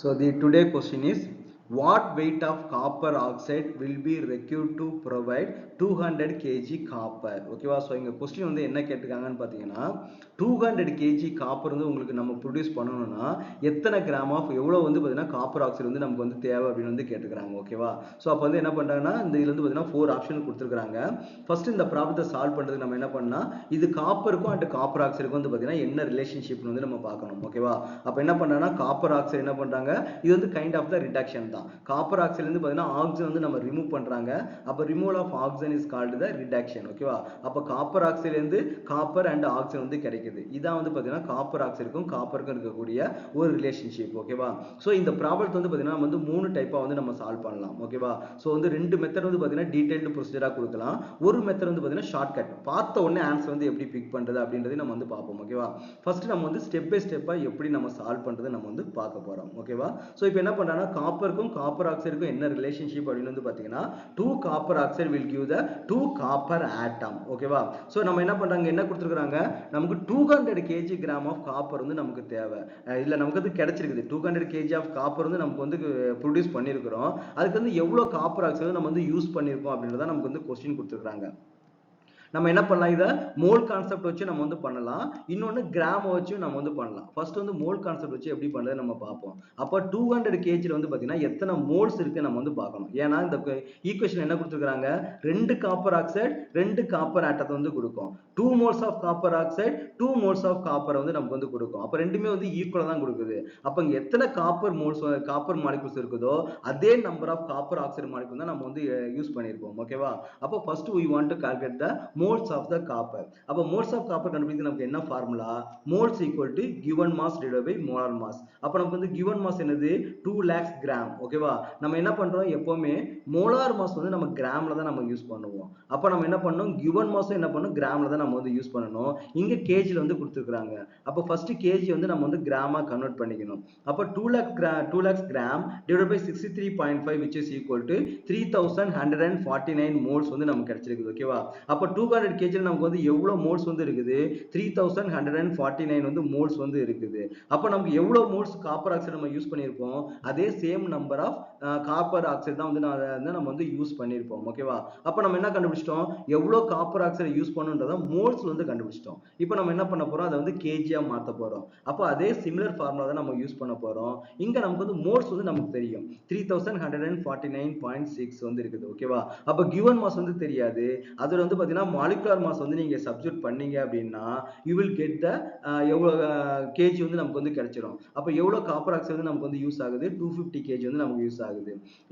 So the today question is, what weight of copper oxide will be required to provide 200 kg copper? ஓகேவா? So இங்கே question வந்து என்ன கேட்டிருக்காங்கன்னு பார்த்தீங்கன்னா 200 kg copper வந்து உங்களுக்கு நம்ம ப்ரொடியூஸ் பண்ணணும்னா எத்தனை கிராம் ஆஃப் எவ்வளோ வந்து பார்த்தீங்கன்னா காப்பர் ஆக்சைடு வந்து நமக்கு வந்து தேவை அப்படின்னு வந்து கேட்டுக்கிறாங்க. ஓகேவா? ஸோ அப்போ வந்து என்ன பண்ணுறாங்கன்னா இந்த இதுல வந்து பார்த்தீங்கன்னா 4 ஆப்ஷன் கொடுத்துருக்காங்க. ஃபர்ஸ்ட் இந்த ப்ராப்ளத்தை சால்வ் பண்ணுறதுக்கு நம்ம என்ன பண்ணா இது காப்பருக்கும் அண்ட் காப்பர் ஆக்சைடுக்கும் வந்து பார்த்தீங்கன்னா என்ன ரிலேஷன்ஷிப்னு வந்து நம்ம பார்க்கணும். ஓகேவா? அப்போ என்ன பண்ணுறாங்கன்னா காப்பர் ஆக்சைடு என்ன பண்ணுறாங்க, இது வந்து கைண்ட் ஆஃப் த ரிடக்ஷன் தான். காப்பர் ஆக்சைடுல இருந்து பார்த்தீங்கன்னா ஆக்சிஜன் வந்து நம்ம ரிமூவ் பண்றாங்க. அப்போ removal of oxygen is called the reduction. ஓகேவா? அப்போ காப்பர் ஆக்சைடுல இருந்து காப்பர் அண்ட் ஆக்சிஜன் வந்து கிடைக்குது. இதான் வந்து பார்த்தீங்கன்னா காப்பர் ஆக்சைடுக்கும் காப்பருக்கும் இருக்கக்கூடிய ஒரு ரிலேஷன்ஷிப். ஓகேவா? ஸோ இந்த ப்ராப்ளத்தை வந்து பார்த்தீங்கன்னா நம்ம வந்து 3 டைப்பா வந்து நம்ம சால்வ் பண்ணலாம். ஓகேவா? ஸோ வந்து 2 மெத்தட் வந்து பார்த்தீங்கன்னா டீடைல்டு ப்ரொசீஜரா கொடுக்கலாம். ஒரு மெத்தட் வந்து பார்த்தீங்கன்னா ஷார்ட்கட், பார்த்த உடனே ஆன்சர் வந்து எப்படி பிக் பண்றது அப்படின்றதை நம்ம வந்து பார்ப்போம். ஓகேவா? ஃபர்ஸ்ட் நம்ம வந்து ஸ்டெப் பை ஸ்டெப்பா எப்படி நம்ம சால்வ் பண்றது நம்ம வந்து பார்க்க போறோம். ஓகேவா? ஸோ இப்போ என்ன பண்றாங்கன்னா காப்பருக்கும் காப்பர் ஆக்சைடுக்கும் என்ன ரிலேஷன்ஷிப் அப்படின்னு வந்து பார்த்தீங்கன்னா 2 copper oxide will give the 2 copper atom. ஓகேவா? ஸோ நம்ம என்ன பண்றாங்க, என்ன கொடுத்துருக்காங்க, நமக்கு 200 kg கிராம் ஆஃப் காப்பர் வந்து நமக்கு தேவை. இல்ல நமக்கு வந்து கிடைச்சிருக்குது 200 kg ஆஃப் காப்பர் வந்து நமக்கு வந்து ப்ரொடியூஸ் பண்ணியிருக்கிறோம். அதுக்கு வந்து எவ்வளவு காப்பர் ஆக்சைடு நம்ம வந்து யூஸ் பண்ணியிருக்கோம் அப்படின்றத நமக்கு வந்து கொஸ்டின் கொடுத்துருக்காங்க. நம்ம என்ன பண்ணலாம், இதை மோல் கான்செப்ட் வச்சு நம்ம வந்து பண்ணலாம், இன்னொன்னு கிராம் வச்சு நம்ம வந்து பண்ணலாம். ஃபர்ஸ்ட் வந்து மோல் கான்செப்ட் வச்சு எப்படி பண்றது நம்ம பார்ப்போம். அப்போ 200 kg வந்து பாத்தீங்கன்னா எத்தனை மோல்ஸ் இருக்கு நம்ம வந்து பார்க்கணும். ஏன்னா இந்த ஈக்குவேஷன் என்ன கொடுத்துருக்காங்க, 2 காப்பர் ஆக்சைடு 2 காப்பர் ஆட்டத்தை வந்து கொடுக்கும். 2 moles of copper oxide 2 moles of copper வந்து நமக்கு வந்து கொடுக்கும். அப்ப ரெண்டுமே வந்து ஈக்குவலா தான் கொடுக்குது. அப்ப இங்க எத்தனை காப்பர் மோல்ஸ் காப்பர் மாலிகுல்ஸ் இருக்குதோ அதே number of copper oxide molecule தான் நம்ம வந்து யூஸ் பண்ணியிருப்போம். ஓகேவா? அப்போ first we want to calculate the moles of the copper. அப்ப moles of copper கண்டுபிடிக்க நமக்கு என்ன formula, moles equal to given mass divided by molar mass. அப்ப நமக்கு வந்து given mass என்னது 2 lakhs கிராம். ஓகேவா? நம்ம என்ன பண்றோம், எப்பவுமே மோலார் மாஸ் வந்து நம்ம கிராம்ல தான் நம்ம யூஸ் பண்ணுவோம். அப்ப நம்ம என்ன பண்ணோம், given mass என்ன பண்ணோம், கிராம்ல தான் நம்ம வந்து யூஸ் பண்ணணும். இங்க கேஜில வந்து கொடுத்துருக்காங்க. அப்ப ஃபர்ஸ்ட் கேஜி வந்து நம்ம வந்து கிராமா கன்வெர்ட் பண்ணிக்கணும். அப்ப 2 lakhs gram divided by 63.5 which is equal to 3149 moles வந்து நமக்கு கிடைச்சிருக்கு. ஓகேவா? அப்ப 200 kg நமக்கு வந்து எவ்வளவு மோல்ஸ் வந்து இருக்குது, 3149 வந்து மோல்ஸ் வந்து இருக்குது. அப்ப நமக்கு எவ்வளவு மோல்ஸ் காப்பர் ஆக்சைடு நம்ம யூஸ் பண்ணியிருப்போம், அதே same number of copper oxide தான் வந்து நம்ம வந்து யூஸ் பண்ணியிருப்போம். ஓகேவா? அப்ப நம்ம என்ன கண்டுபிடிச்சிட்டோம், எவ்வளவு காப்பர் ஆக்சைடு யூஸ் பண்ணுன்றத மோல்ஸ் வந்து கண்டுபிடிச்சிட்டோம். இப்போ நம்ம என்ன பண்ண போறோம், அதை வந்து கேஜியா மாத்த போறோம். அப்போ அதே சிமிலர் ஃபார்முலா தான் நம்ம யூஸ் பண்ண போறோம். இங்க நமக்கு வந்து மோல்ஸ் வந்து நமக்கு தெரியும் 3149.6 வந்து இருக்குது. ஓகேவா? அப்ப கிவன் மாஸ் வந்து தெரியாது. அதுல வந்து பாத்தீங்கன்னா மாலிகுலர் மாஸ் வந்து நீங்க சப்ஸ்டிட்யூட் பண்ணீங்க அப்படின்னா you will get the எவ்வளவு கேஜி வந்து நமக்கு வந்து கிடைச்சிரும். அப்ப எவ்வளவு காப்பர் ஆக்சைடு வந்து நமக்கு வந்து யூஸ் ஆகுது, 250 kg வந்து நமக்கு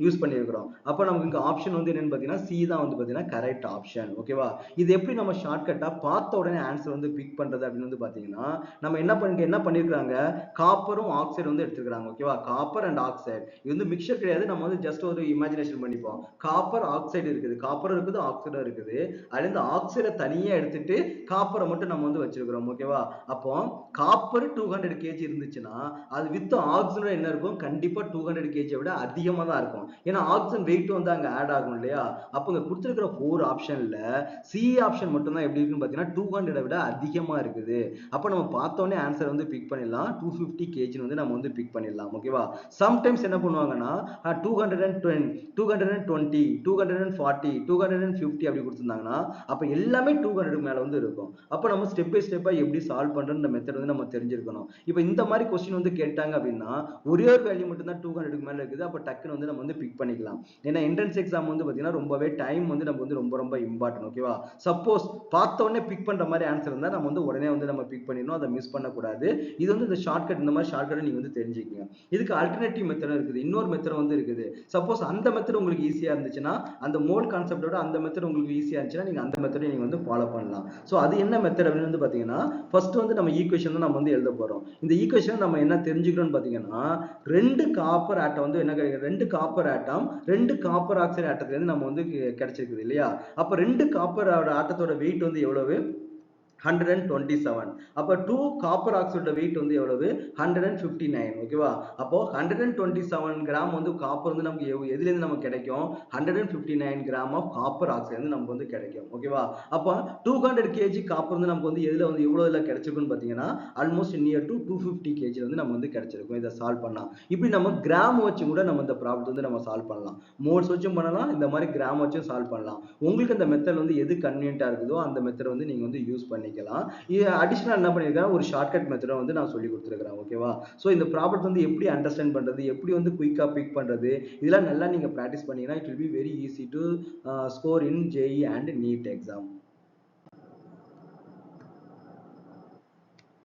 யூஸ் பண்ணியிருக்கிறோம். அப்ப நமக்கு இங்க ஆப்ஷன் வந்து என்னன்னு பாத்தீங்கன்னா சி தான் வந்து பாத்தீங்கன்னா கரெக்ட் ஆப்ஷன். ஓகேவா? இது எப்படி நம்ம ஷார்ட்கட்டா பார்த்த உடனே ஆன்சர் வந்து பிக் பண்றது அப்படின்னு வந்து பாத்தீங்கன்னா நம்ம என்ன பண்ணிருக்காங்க, காப்பரும் ஆக்சைடு வந்து எடுத்துக்கிறாங்க. ஓகேவா? காப்பர் அண்ட் ஆக்சைடு இது வந்து மிக்சர் கிடையாது. நம்ம வந்து ஜஸ்ட் ஒரு இமேஜினேஷன் பண்ணிப்போம். காப்பர் ஆக்சைடு இருக்குது, காப்பரும் இருக்குது ஆக்சைடும் இருக்குது. அதுல இருந்து ஆக்சைடை தனியா எடுத்துட்டு காப்பரை மட்டும் நம்ம வந்து வச்சிருக்கிறோம். ஓகேவா? அப்போ காப்பர் 200 kg இருந்துச்சுன்னா அது வித் ஆக்சிஜனோட என்ன இருக்கும், கண்டிப்பா 200 kg விட அதிகமா தான் இருக்கும். ஏன்னா ஆக்சிஜன் வெயிட் வந்து அங்க ஆட் ஆகும் இல்லையா? அப்ப இங்க கொடுத்திருக்கிற 4 ஆப்ஷன்ல சி ஆப்ஷன் மட்டும் தான் எப்படி இருக்குன்னு பாத்தீங்கன்னா 200 விட அதிகமா இருக்குது. அப்ப நம்ம பார்த்தோன்னே ஆன்சர் வந்து பிக் பண்ணிடலாம். 250 kg வந்து நம்ம வந்து பிக் பண்ணிடலாம். ஓகேவா? சம்டைம்ஸ் என்ன பண்ணுவாங்கன்னா 210 220 240 250 அப்படி கொடுத்திருந்தாங்கன்னா அப்ப எல்லாமே 200 மேல வந்து இருக்கும். அப்ப நம்ம ஸ்டெப் பை ஸ்டெப்பா எப்படி சால்வ் பண்றன்ற மெத்தட் வந்து நம்ம தெரிஞ்சிருக்கணும். இப்போ இந்த மாதிரி क्वेश्चन வந்து கேட்டாங்க அப்படின்னா ஒரே ஒரு வேல்யூ மட்டும் தான் 200க்கு மேல இருக்குது. அப்ப டக்குன்னு வந்து நம்ம வந்து பிக் பண்ணிக்கலாம். ஏன்னா என்ட்ரன்ஸ் எக்ஸாம் வந்து பாத்தீங்கன்னா ரொம்பவே டைம் வந்து நம்ம வந்து ரொம்ப ரொம்ப இம்பார்ட்டன்ட். ஓகேவா? சப்போஸ் பார்த்த உடனே பிக் பண்ற மாதிரி ஆன்சர் இருந்தா நம்ம வந்து உடனே வந்து நம்ம பிக் பண்ணிடணும், அதை மிஸ் பண்ணக்கூடாது. இது வந்து இந்த ஷார்ட்கட், இந்த மாதிரி ஷார்ட்கட் நீங்க வந்து தெரிஞ்சுக்கங்க. இதுக்கு ஆல்டர்னேட்டிவ் மெத்தட் இருக்குது, இன்னொரு மெத்தட் வந்து இருக்குது. சப்போஸ் அந்த மெத்தட் உங்களுக்கு ஈஸியா இருந்துச்சுன்னா, அந்த மோல் கான்செப்டோட அந்த மெத்தட் உங்களுக்கு ஈஸியா இருந்துச்சுன்னா நீங்க அந்த மெத்தடை நீங்க வந்து ஃபாலோ பண்ணலாம். சோ அது என்ன மெத்தட் அப்படின்னு வந்து பாத்தீங்கன்னா ஃபர்ஸ்ட் வந்து நம்ம ஈக்குவேஷன் தான் நம்ம வந்து எழுத போறோம். இந்த ஈக்குவேஷன் நம்ம என்ன தெரிஞ்சுக்கணும்னு பாத்தீங்கன்னா 2 காப்பர் ஆட்டம் வந்து என்ன கிடைக்கும், 2 காப்பர் ஆட்டம் 2 காப்பர் ஆக்சைடு ஆட்டத்துல இருந்து நம்ம வந்து கிடைச்சிருக்குது இல்லையா? அப்ப 2 காப்பர் ஆட்டத்தோட வெயிட் வந்து எவ்வளவு, 127. அப்போ 2 காப்பர் ஆக்சைடோட வெயிட் வந்து எவ்வளவு 159. ஓகேவா? அப்போ 127 கிராம் வந்து காப்பர் வந்து நமக்கு எதுல இருந்து நமக்கு கிடைக்கும் 159 கிராம் ஆஃப் காப்பர் ஆக்சைடு வந்து நமக்கு வந்து கிடைக்கும். ஓகேவா? அப்போ 200 kg காப்பர் வந்து நமக்கு வந்து எதுல வந்து எவ்வளவுல கிடைச்சிருக்குன்னு பாத்தீங்கன்னா ஆல்மோஸ்ட் நியர் டு 250 kg வந்து நமக்கு வந்து கிடைச்சிருக்கும் இதை சால்வ் பண்ணா. இப்படி நம்ம கிராம் வச்சு கூட நம்ம இந்த ப்ராப்ளம் வந்து நம்ம சால்வ் பண்ணலாம். மோட்ஸ் வச்சும் பண்ணலாம், இந்த மாதிரி கிராம் வச்சும் சால்வ் பண்ணலாம். உங்களுக்கு அந்த மெத்தட் வந்து எது கன்வீனியன்ட்டா இருக்குதோ அந்த மெத்தட் வந்து நீங்க வந்து யூஸ் பண்ணிக்கலாம். அடிஷனல் என்ன பண்ணிருக்கேன், ஒரு ஷார்ட்கட் மெத்தடை வந்து நான் சொல்லி கொடுத்துருக்கேன். ஓகேவா? ஸோ இந்த ப்ராப்ளம் வந்து எப்படி அண்டர்ஸ்டாண்ட் பண்றது, எப்படி வந்து குயிக்கா பிக் பண்றது, இதெல்லாம் நல்லா நீங்க ப்ராக்டிஸ் பண்ணீங்கன்னா it will be very easy to score in JEE and NEET exam.